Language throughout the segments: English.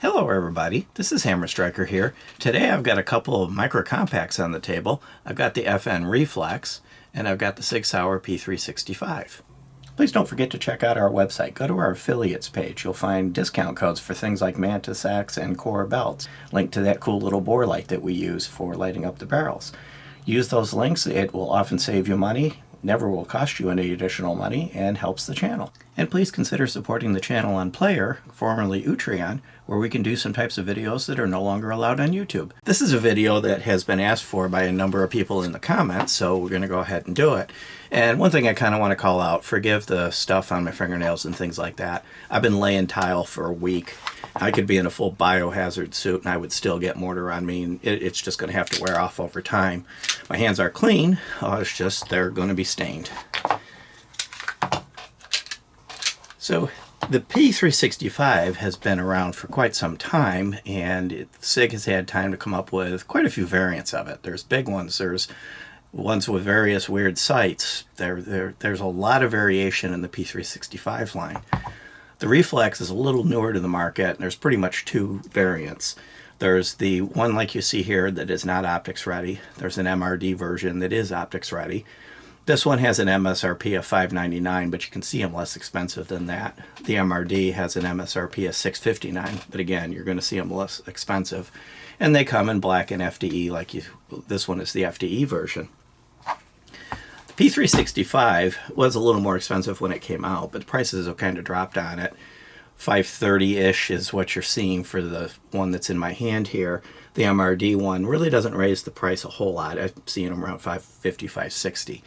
Hello everybody, this is Hammer Striker here. Today I've got a couple of micro compacts on the table. I've got the FN Reflex and I've got the Sig Sauer P365. Please don't forget to check out our website. Go to our affiliates page. You'll find discount codes for things like Mantis Axe and Core belts. Link to that cool little bore light that we use for lighting up the barrels. Use those links. It will often save you money, never will cost you any additional money, and helps the channel. And please consider supporting the channel on Player, formerly Utreon, where we can do some types of videos that are no longer allowed on YouTube. This is a video that has been asked for by a number of people in the comments, so we're going to go ahead and do it. And one thing I kind of want to call out, forgive the stuff on my fingernails and things like that. I've been laying tile for a week. I could be in a full biohazard suit and I would still get mortar on me, and it's just going to have to wear off over time. My hands are clean, it's just they're going to be stained. So the P365 has been around for quite some time, and Sig has had time to come up with quite a few variants of it. There's big ones, there's ones with various weird sights. There's a lot of variation in the P365 line. The Reflex is a little newer to the market, and there's pretty much two variants. There's the one like you see here that is not optics ready. There's an MRD version that is optics ready. This one has an MSRP of $599, but you can see them less expensive than that. The MRD has an MSRP of $659, but again, you're going to see them less expensive. And they come in black and FDE, this one is the FDE version. The P365 was a little more expensive when it came out, but the prices have kind of dropped on it. $530-ish is what you're seeing for the one that's in my hand here. The MRD one really doesn't raise the price a whole lot. I've seen them around $550, $560.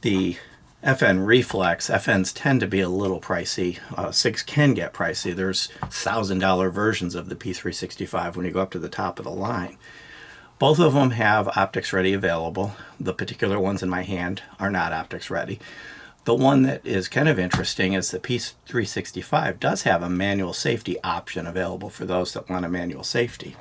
The FN Reflex, FNs tend to be a little pricey. Sigs can get pricey. There's $1,000 versions of the P365 when you go up to the top of the line. Both of them have optics ready available. The particular ones in my hand are not optics ready. The one that is kind of interesting is the P365 does have a manual safety option available for those that want a manual safety.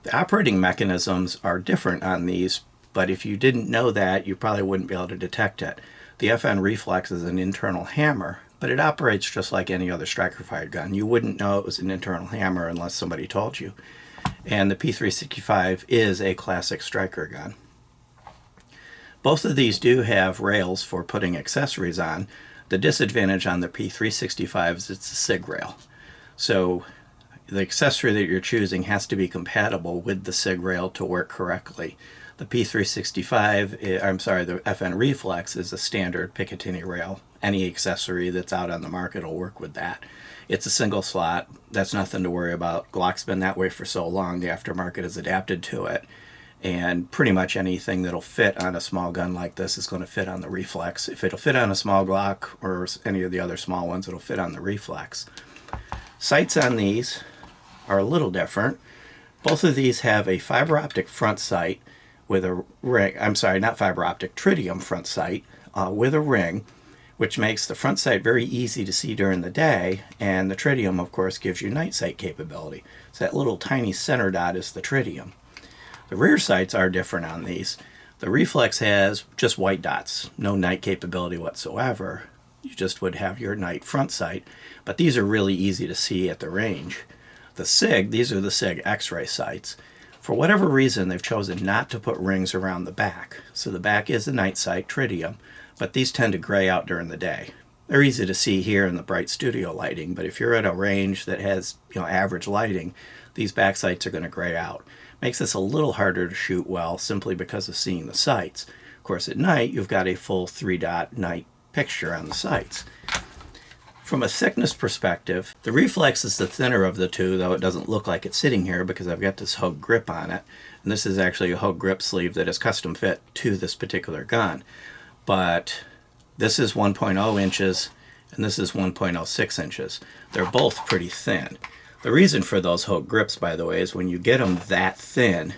The operating mechanisms are different on these, but if you didn't know that, you probably wouldn't be able to detect it. The FN Reflex is an internal hammer, but it operates just like any other striker-fired gun. You wouldn't know it was an internal hammer unless somebody told you. And the P365 is a classic striker gun. Both of these do have rails for putting accessories on. The disadvantage on the P365 is it's a Sig rail. So the accessory that you're choosing has to be compatible with the Sig rail to work correctly. The P365, the FN Reflex is a standard Picatinny rail. Any accessory that's out on the market will work with that. It's a single slot. That's nothing to worry about. Glock's been that way for so long. The aftermarket has adapted to it. And pretty much anything that'll fit on a small gun like this is going to fit on the Reflex. If it'll fit on a small Glock or any of the other small ones, it'll fit on the Reflex. Sights on these are a little different. Both of these have a fiber optic front sight with a ring, not fiber optic, tritium front sight with a ring, which makes the front sight very easy to see during the day, and the tritium, of course, gives you night sight capability. So that little tiny center dot is the tritium. The rear sights are different on these. The Reflex has just white dots, no night capability whatsoever. You just would have your night front sight, but these are really easy to see at the range. The Sig, these are the Sig X-ray sights. For whatever reason, they've chosen not to put rings around the back. So the back is the night sight, tritium, but these tend to gray out during the day. They're easy to see here in the bright studio lighting, but if you're at a range that has average lighting, these back sights are going to gray out. Makes this a little harder to shoot well simply because of seeing the sights. Of course, at night, you've got a full 3-dot night picture on the sights. From a thickness perspective, the Reflex is the thinner of the two, though it doesn't look like it's sitting here because I've got this hug grip on it. And this is actually a hug grip sleeve that is custom fit to this particular gun. But this is 1.0 inches and this is 1.06 inches. They're both pretty thin. The reason for those hug grips, by the way, is when you get them that thin,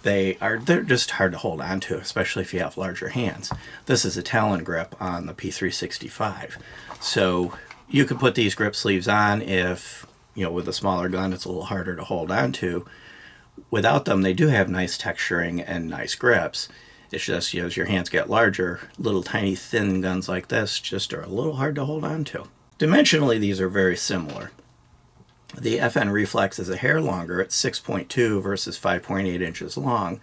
they're just hard to hold on to, especially if you have larger hands. This is a Talon grip on the P365. So you could put these grip sleeves on if, with a smaller gun, it's a little harder to hold on to. Without them, they do have nice texturing and nice grips. It's just, as your hands get larger, little tiny thin guns like this just are a little hard to hold on to. Dimensionally, these are very similar. The FN Reflex is a hair longer. It's 6.2 versus 5.8 inches long.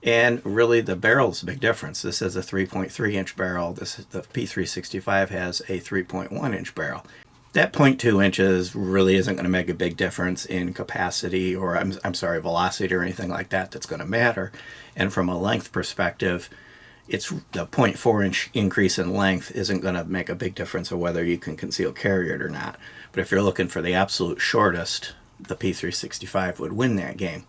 And really the barrel is a big difference. This is a 3.3 inch barrel. The P365 has a 3.1 inch barrel. That 0.2 inches really isn't going to make a big difference in capacity or, I'm sorry, velocity or anything like that that's going to matter. And from a length perspective, it's the 0.4 inch increase in length isn't going to make a big difference of whether you can conceal carry it or not. But if you're looking for the absolute shortest, the P365 would win that game.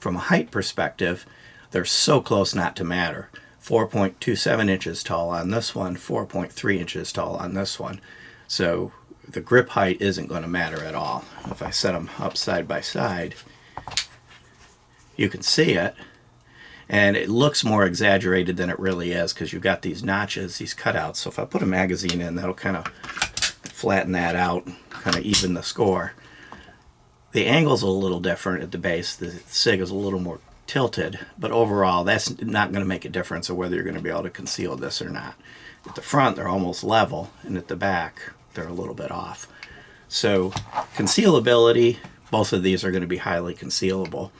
From a height perspective, they're so close not to matter. 4.27 inches tall on this one, 4.3 inches tall on this one. So the grip height isn't going to matter at all. If I set them up side by side, you can see it. And it looks more exaggerated than it really is because you've got these notches, these cutouts. So if I put a magazine in, that'll kind of flatten that out, kind of even the score. The angle's a little different at the base. The Sig is a little more tilted, but overall that's not going to make a difference of whether you're going to be able to conceal this or not. At the front they're almost level, and at the back they're a little bit off. So concealability, both of these are going to be highly concealable.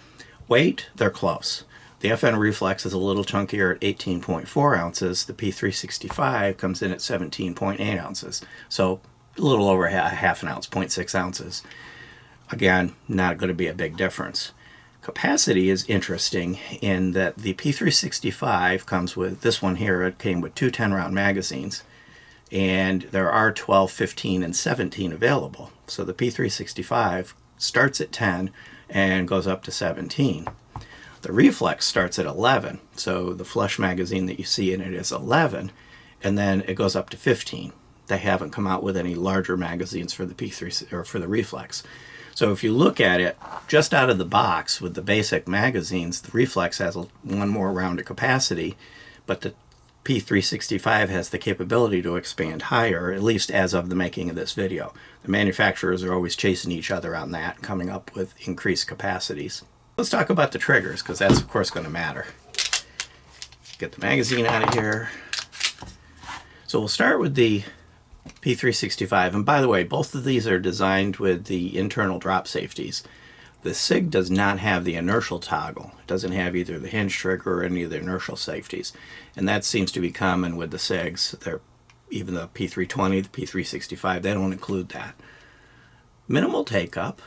Weight, they're close. The FN Reflex is a little chunkier at 18.4 ounces. The P365 comes in at 17.8 ounces. So a little over half an ounce, 0.6 ounces. Again, not going to be a big difference. Capacity is interesting in that the P365 comes with, this one here, it came with two 10-round magazines, and there are 12, 15, and 17 available. So the P365 starts at 10 and goes up to 17. The Reflex starts at 11, so the flush magazine that you see in it is 11, and then it goes up to 15. They haven't come out with any larger magazines for the P3 or for the Reflex. So if you look at it just out of the box with the basic magazines, the Reflex has one more round of capacity, but the P365 has the capability to expand higher, at least as of the making of this video. The manufacturers are always chasing each other on that, coming up with increased capacities. Let's talk about the triggers, because that's of course going to matter. Get the magazine out of here. So we'll start with the P365, and by the way, both of these are designed with the internal drop safeties. The Sig does not have the inertial toggle. It doesn't have either the hinge trigger or any of the inertial safeties, and that seems to be common with the Sigs. Even the P320, the P365, they don't include that. Minimal take up,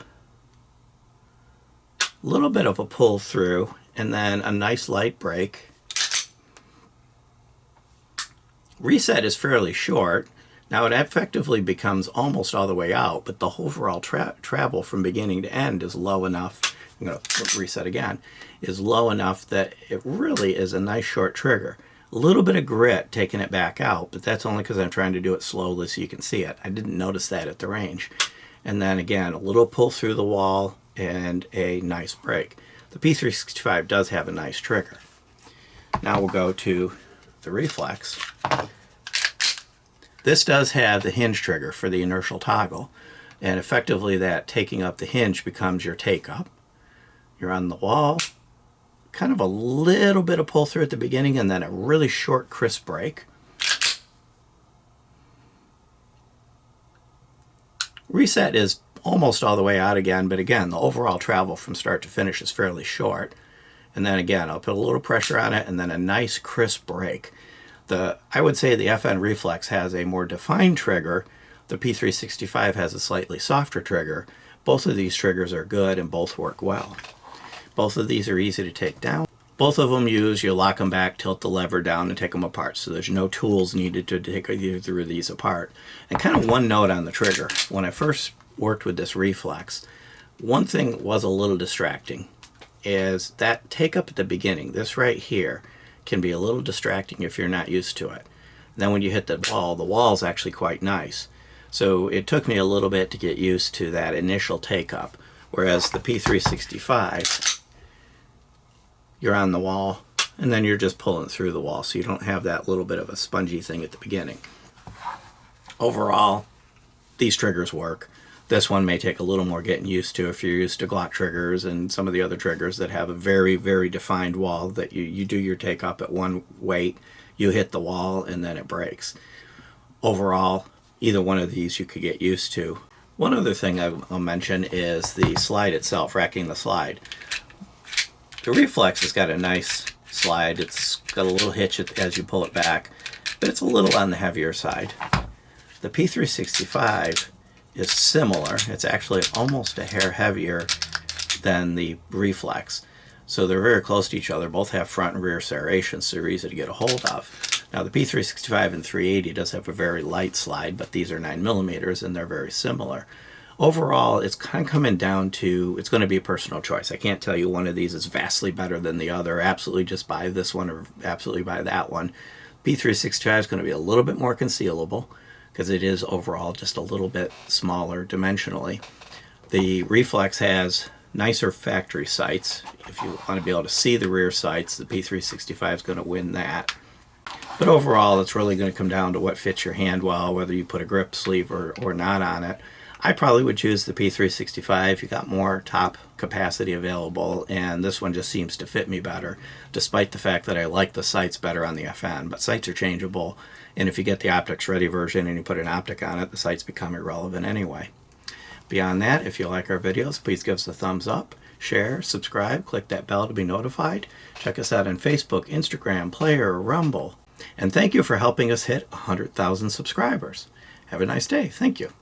a little bit of a pull through, and then a nice light break. Reset is fairly short. Now it effectively becomes almost all the way out, but the overall travel from beginning to end is low enough, I'm going to reset again, is low enough that it really is a nice short trigger. A little bit of grit taking it back out, but that's only because I'm trying to do it slowly so you can see it. I didn't notice that at the range. And then again, a little pull through the wall and a nice break. The P365 does have a nice trigger. Now we'll go to the Reflex. This does have the hinge trigger for the inertial toggle, and effectively that taking up the hinge becomes your take up. You're on the wall, kind of a little bit of pull through at the beginning and then a really short crisp break. Reset is almost all the way out again, but again the overall travel from start to finish is fairly short. And then again I'll put a little pressure on it and then a nice crisp break. I would say the FN Reflex has a more defined trigger. The P365 has a slightly softer trigger. Both of these triggers are good and both work well. Both of these are easy to take down. Both of them you lock them back, tilt the lever down, and take them apart. So there's no tools needed to take either of these apart. And kind of one note on the trigger. When I first worked with this Reflex, one thing was a little distracting, is that take up at the beginning, this right here, can be a little distracting if you're not used to it. Then when you hit the wall's actually quite nice. So it took me a little bit to get used to that initial take up. Whereas the P365, you're on the wall and then you're just pulling through the wall, so you don't have that little bit of a spongy thing at the beginning. Overall, these triggers work. This one may take a little more getting used to if you're used to Glock triggers and some of the other triggers that have a very, very defined wall that you do your take up at one weight, you hit the wall, and then it breaks. Overall, either one of these you could get used to. One other thing I'll mention is the slide itself, racking the slide. The Reflex has got a nice slide. It's got a little hitch as you pull it back, but it's a little on the heavier side. The P365 is similar. It's actually almost a hair heavier than the Reflex. So they're very close to each other. Both have front and rear serrations, so they're easy to get a hold of. Now the P365 and 380 does have a very light slide, but these are 9mm and they're very similar. Overall, it's kind of coming down to, it's going to be a personal choice. I can't tell you one of these is vastly better than the other. Absolutely just buy this one or absolutely buy that one. P365 is going to be a little bit more concealable because it is overall just a little bit smaller dimensionally. The Reflex has nicer factory sights. If you want to be able to see the rear sights, the P365 is going to win that. But overall, it's really going to come down to what fits your hand well, whether you put a grip sleeve or not on it. I probably would choose the P365. You got more top capacity available, and this one just seems to fit me better, despite the fact that I like the sights better on the FN. But sights are changeable, and if you get the optics ready version and you put an optic on it, the sights become irrelevant anyway. Beyond that, if you like our videos, please give us a thumbs up, share, subscribe, click that bell to be notified. Check us out on Facebook, Instagram, Player, Rumble. And thank you for helping us hit 100,000 subscribers. Have a nice day. Thank you.